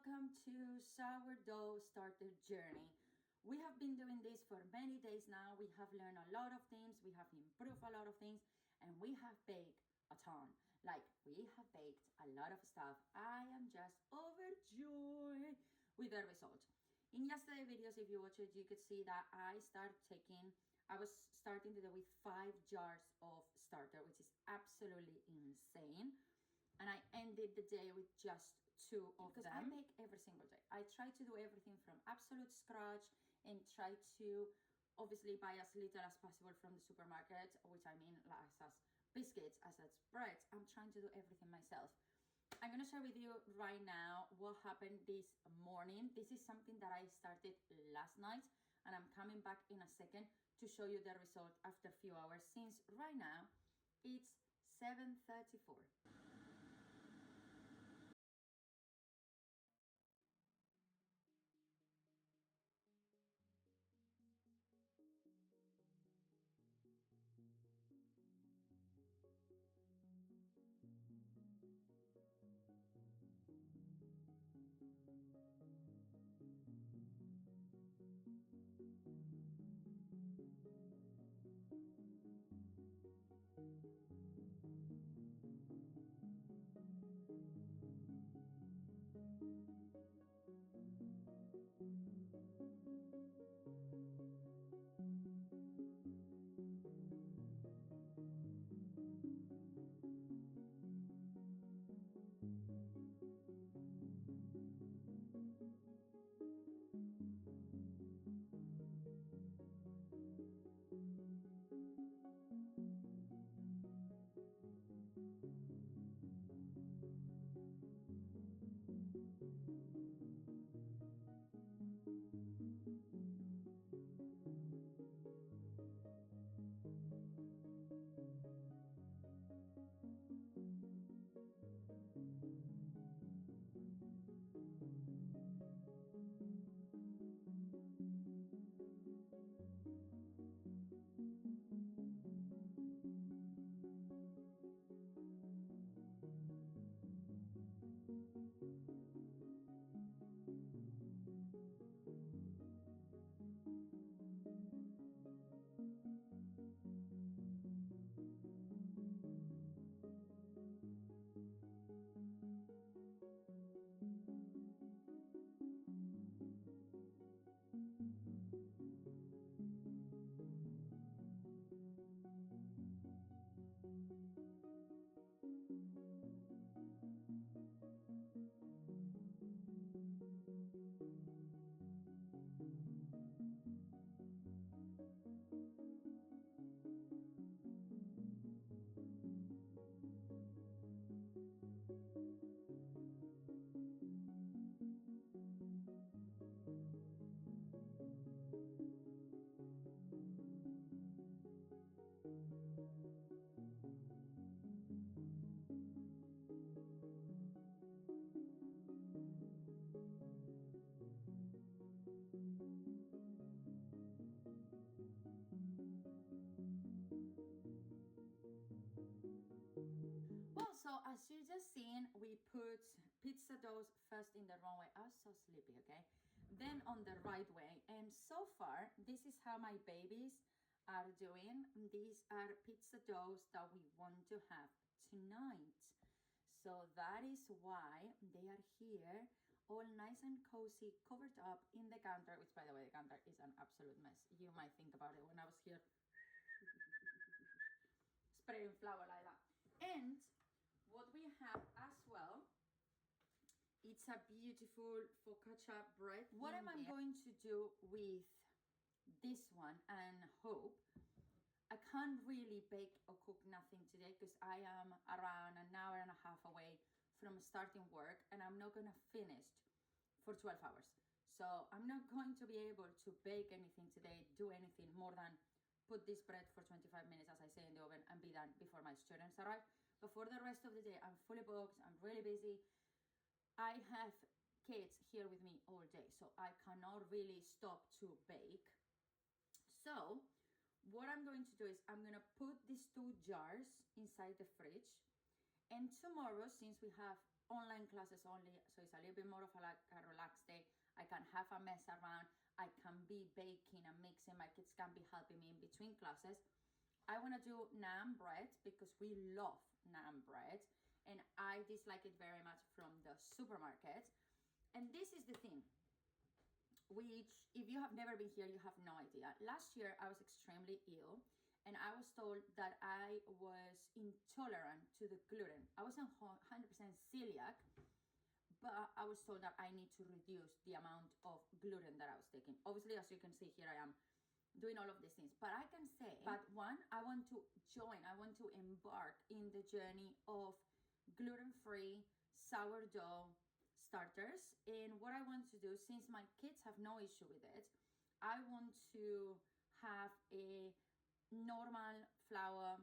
welcome to Sourdough Starter Journey. We have been doing this for many days now. We have learned a lot of things, we have improved a lot of things, and we have baked a ton. Like, we have baked a lot of stuff. I am just overjoyed with the result. In yesterday's videos, if you watch it, you could see that I was starting to do with 5 jars of starter, which is absolutely insane. And I ended the day with just 2 of them. I make every single day. I try to do everything from absolute scratch and try to obviously buy as little as possible from the supermarket, which I mean as biscuits, as breads. I'm trying to do everything myself. I'm gonna share with you right now what happened this morning. This is something that I started last night, and I'm coming back in a second to show you the result after a few hours, since right now it's 7:34. Well, so as you just seen, we put pizza doughs first in the wrong way. I was so sleepy, okay? Then on the right way. And so far, this is how my babies are doing. These are pizza doughs that we want to have tonight. So that is why they are here, all nice and cozy, covered up in the counter, which, by the way, the counter is an absolute mess. You might think about it when I was here spraying flour like that. And what we have as well, it's a beautiful focaccia bread. What am I going to do with this one? And hope I can't really bake or cook nothing today because I am around an hour and a half away from starting work, and I'm not gonna finish for 12 hours. So I'm not going to be able to bake anything today, do anything more than put this bread for 25 minutes, as I say, in the oven and be done before my students arrive. But for the rest of the day, I'm fully booked, I'm really busy. I have kids here with me all day, so I cannot really stop to bake. So what I'm going to do is I'm gonna put these 2 jars inside the fridge, and tomorrow, since we have online classes only, so it's a little bit more of a relaxed day. I can have a mess around. I can be baking and mixing. My kids can be helping me in between classes. I want to do naan bread because we love naan bread, and I dislike it very much from the supermarket. And this is the thing, which if you have never been here, you have no idea. Last year, I was extremely ill, and I was told that I was intolerant to the gluten. I wasn't 100% celiac, but I was told that I need to reduce the amount of gluten that I was taking. Obviously, as you can see here, I am doing all of these things. But I can say, but one, I want to embark in the journey of gluten-free sourdough starters. And what I want to do, since my kids have no issue with it, I want to have a normal flour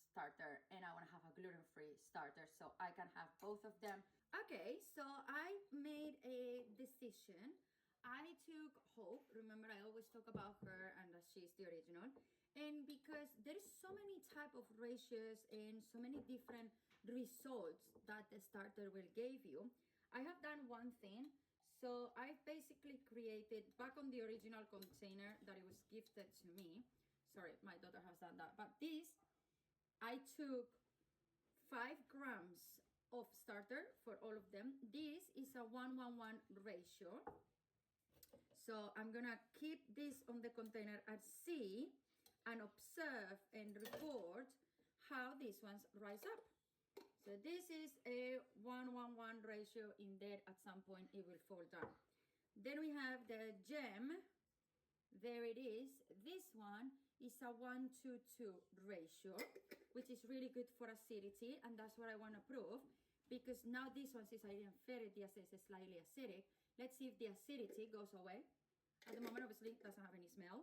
starter, and I want to have a gluten-free starter, so I can have both of them. Okay, so I made a decision. I took Hope. Remember, I always talk about her and that she's the original. And because there is so many type of ratios and so many different results that the starter will give you, I have done one thing. So I basically created, back on the original container that it was gifted to me. Sorry, my daughter has done that. But this, I took 5 grams of starter for all of them. This is a 1:1 ratio. So I'm gonna keep this on the container and see and observe and report how these ones rise up. So this is a 1:1 ratio. Indeed, at some point it will fall down. Then we have the gem. There it is. This one is a 1:2 ratio, which is really good for acidity, and that's what I want to prove. Because now this one, since I didn't fit it, yes, it's slightly acidic. Let's see if the acidity goes away. At the moment, obviously, it doesn't have any smell.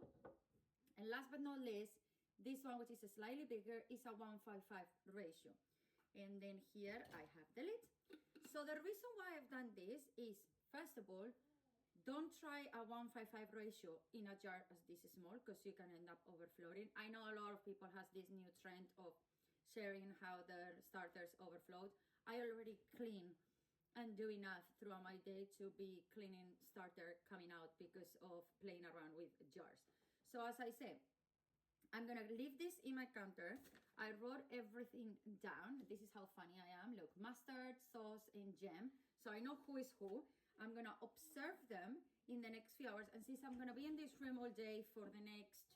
And last but not least, this one, which is slightly bigger, is a 1:5 ratio. And then here I have the lid. So the reason why I've done this is, first of all, don't try a 1:5 ratio in a jar as this small, because you can end up overflowing. I know a lot of people has this new trend of sharing how their starters overflowed. I already clean and do enough throughout my day to be cleaning starter coming out because of playing around with jars. So as I said, I'm gonna leave this in my counter. I wrote everything down. This is how funny I am. Look, mustard, sauce, and jam. So I know who is who. I'm gonna observe them in the next few hours. And since I'm gonna be in this room all day for the next,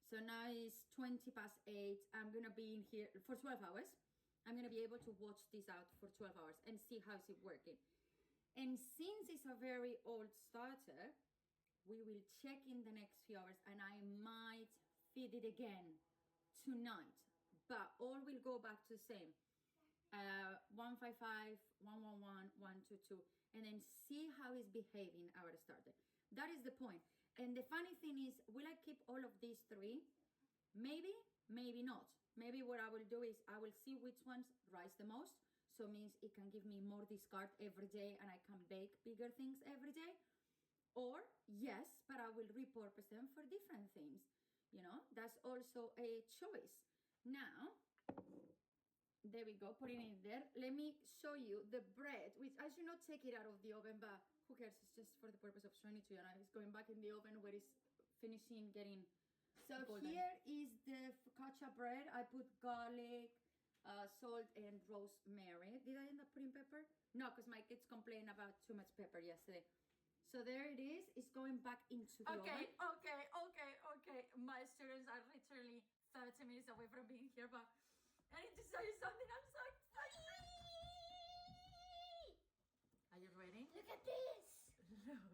so now it's 8:20. I'm gonna be in here for 12 hours. I'm gonna be able to watch this out for 12 hours and see how's it working. And since it's a very old starter, we will check in the next few hours, and I might feed it again tonight, but all will go back to the same. 1:5, 1:1, 1:2, and then see how it's behaving, our starter. That is the point. And the funny thing is, will I keep all of these 3? Maybe, maybe not. Maybe what I will do is I will see which ones rise the most. So it means it can give me more discard every day, and I can bake bigger things every day. Or yes, but I will repurpose them for different things. You know, that's also a choice. Now, there we go, putting it there. Let me show you the bread, which I should not take it out of the oven, but who cares? It's just for the purpose of showing it to you. And it's going back in the oven where it's finishing getting so golden. Here is the focaccia bread. I put garlic, salt, and rosemary. Did I end up putting pepper? No, because my kids complained about too much pepper yesterday. So there it is. It's going back into the oven. Okay. My students are literally 30 minutes away from being here, but I need to show you something. I'm so excited. Are you ready? Look at this. Look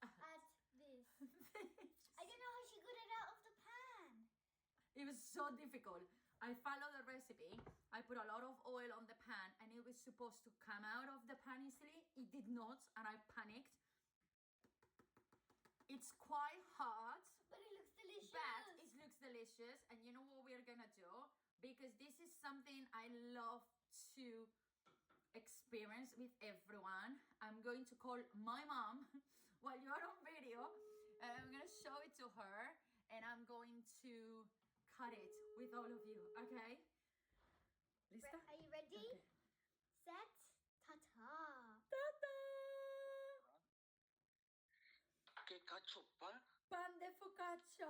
At this. I don't know how she got it out of the pan. It was so difficult. I followed the recipe. I put a lot of oil on the pan, and it was supposed to come out of the pan easily. It did not, and I panicked. It's quite hot, but it looks delicious. But it looks delicious. And you know what we're gonna do? Because this is something I love to experience with everyone. I'm going to call my mom while you're on video. I'm gonna show it to her, and I'm going to cut it with all of you. Okay? Lista? Are you ready? Okay. set, ta-ta. ¡Tata! ¿Qué cacho pan? ¡Pan de focaccia!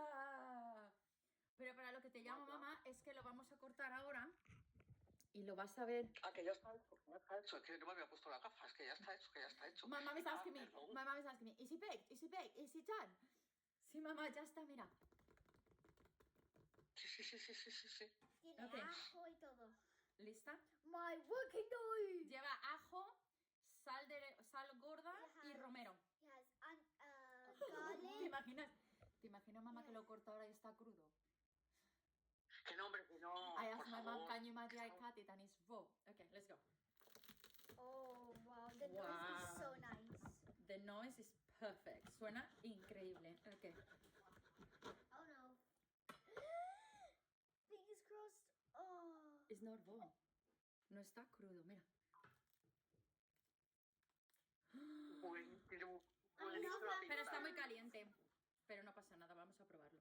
Pero para lo que te llamo, mamá, es que lo vamos a cortar ahora y lo vas a ver. Ah, que ya está hecho, que ya está hecho. Es que no me había puesto la gafa, es que ya está hecho, que ya está hecho. Mamá is asking me. Perdón. Mamá is asking me. Is it baked? Is it baked? Is it done? Sí, mamá, ya está, mira. Sí. Tiene Ok. ajo y todo. ¿Lista? My working knife. Lleva ajo, sal gorda y Ajá. romero. It has ¿Te garlic. imaginas? ¿Te imaginas, mamá, que lo corta ahora y está crudo? Que no, hombre, que no. I por asked my mom, favor. can you maybe I cut it and it's raw? Okay, let's go. Oh wow, the noise is so nice. The noise is perfect. Suena increíble. Okay. Oh no. Fingers crossed. Oh. It's not raw. No está crudo, mira. Pero Pero está muy caliente. Pero no pasa nada, vamos a probarlo.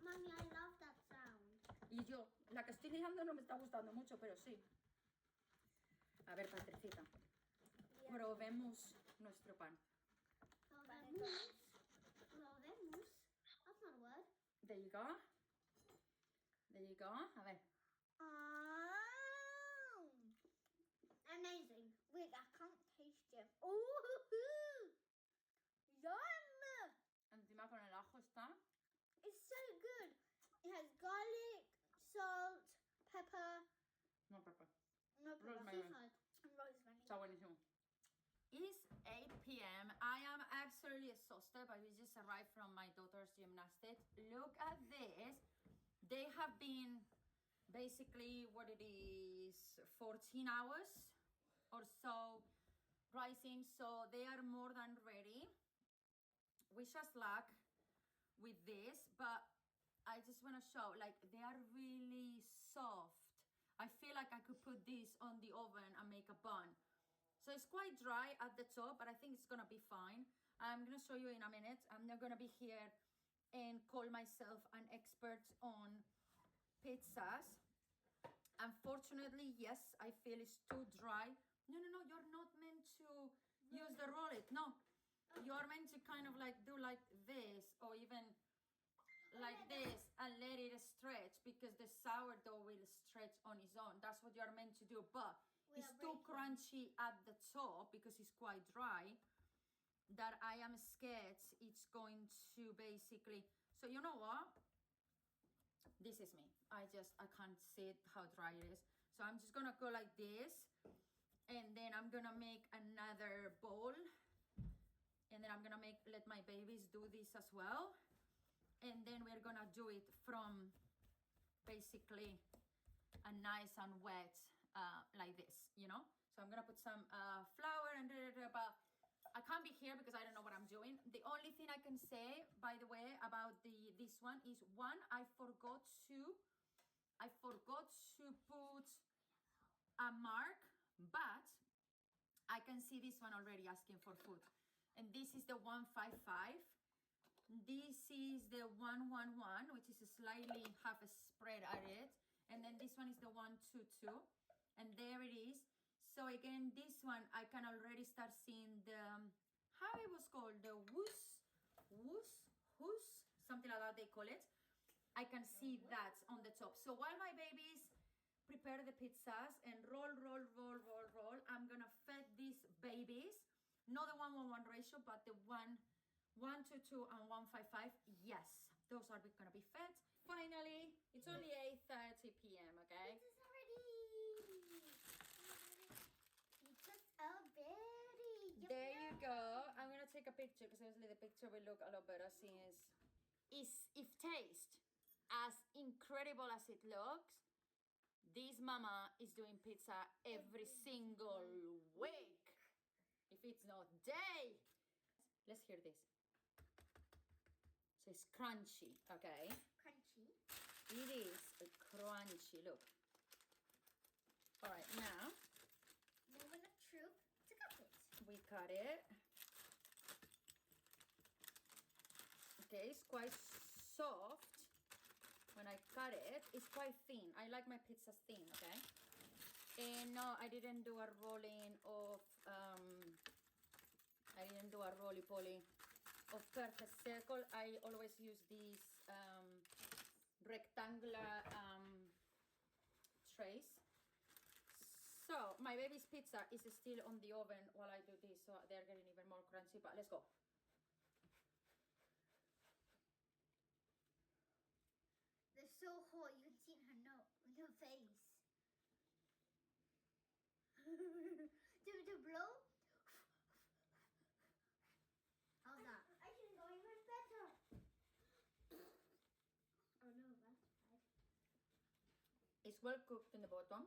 Mommy, I love that sound. Y yo, la que estoy liando no me está gustando mucho, pero sí. A ver, Patricita, probemos nuestro pan. Probemos. Probemos. That's not a word. There you go. There you go. A ver. Oh. Amazing. Wait, I can't taste it. Ooh. Yum. Encima con el ajo está. It's so good. It has garlic, salt, pepper. No, pepper. No pepper. Rosemary. And rosemary. Está buenísimo. It's 8 p.m. I am absolutely exhausted, but we just arrived from my daughter's gymnastics. Look at this. They have been basically what it is 14 hours or so rising, so they are more than ready. Wish us luck with this, but I just want to show, like, they are really soft. I feel like I could put this on the oven and make a bun. So it's quite dry at the top, but I think it's gonna be fine. I'm gonna show you in a minute. I'm not gonna be here and call myself an expert on pizzas. Unfortunately, yes, I feel it's too dry. No, you're not meant to use the roller. No, you're meant to kind of like do like this, or even like this, and let it stretch, because the sourdough will stretch on its own. That's what you're meant to do, but it's too crunchy at the top because it's quite dry, that I am scared it's going to basically, so you know what? This is me. I can't see it, how dry it is. So I'm just gonna go like this, and then I'm gonna make another bowl, and then I'm gonna let my babies do this as well. And then we're gonna do it from basically a nice and wet, like this, you know? So I'm gonna put some flour and but I can't be here because I don't know what I'm doing. The only thing I can say, by the way, about this one is, one, I forgot to put a mark, but I can see this one already asking for food. And this is the 155. This is the 111, which is slightly half a spread at it. And then this one is the 122. And there it is. So again, this one, I can already start seeing the, how it was called, the whoos, something like that they call it. I can see that on the top. So while my babies prepare the pizzas and roll, I'm gonna feed these babies, not the 1:1 ratio, but the 1:2 and 1:55. Yes, those are gonna be fed. Finally, it's only 8:30 p.m. Okay. Pizza's already. Pizza's already. There you go. I'm gonna take a picture because obviously the picture will look a lot better since if taste as incredible as it looks, this mama is doing pizza every single week. If it's not day. Let's hear this. So it's crunchy, okay? Crunchy. It is crunchy, look. All right, now Moving a troop to cut it. we cut it. Okay, it's quite soft. When I cut it, it's quite thin. I like my pizzas thin, okay? No, I didn't do a rolling of I didn't do a roly-poly of perfect circle. I always use these rectangular trays. So my baby's pizza is still on the oven while I do this, so they're getting even more crunchy, but let's go. They're so hot, you can see in her face. To blow? How's that? I can go even better. Oh no, that's bad. It's well cooked in the bottom.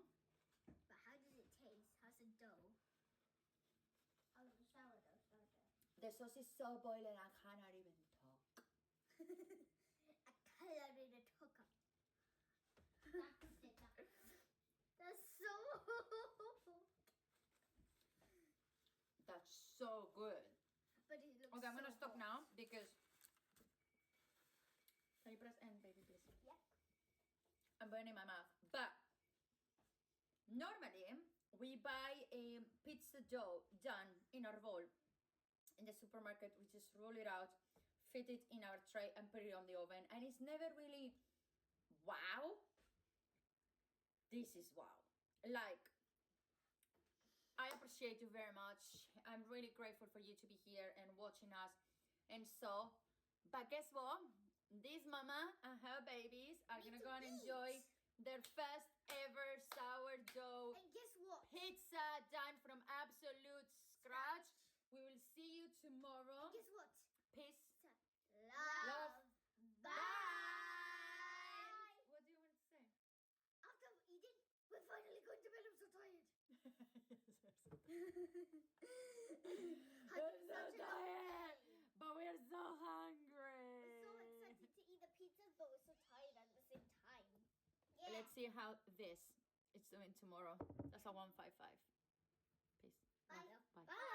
But how does it taste? How's the dough? Oh, the sourdough starter. The sauce is so boiling I cannot even talk. I colored it a tucker. That's so That's so good. But it looks Okay, I'm gonna so stop hot. now because. Can you press end, baby, please? Yep. I'm burning my mouth. But normally we buy a pizza dough done in our bowl in the supermarket. We just roll it out, fit it in our tray, and put it on the oven. And it's never really wow. This is wow. Like, I appreciate you very much. I'm really grateful for you to be here and watching us. And so, but guess what? This mama and her babies are gonna go and enjoy their first ever sourdough And guess what? pizza done from absolute scratch. We will see you tomorrow. Guess what? Peace. Love. Bye. What do you want to say? After eating, we're finally going to bed. I'm so tired. We're so tired, but we're so hungry. We're so excited to eat the pizzas, but we're so tired at the same time. Yeah. Let's see how this is doing tomorrow. That's a 155. Peace. Bye. Bye. Bye.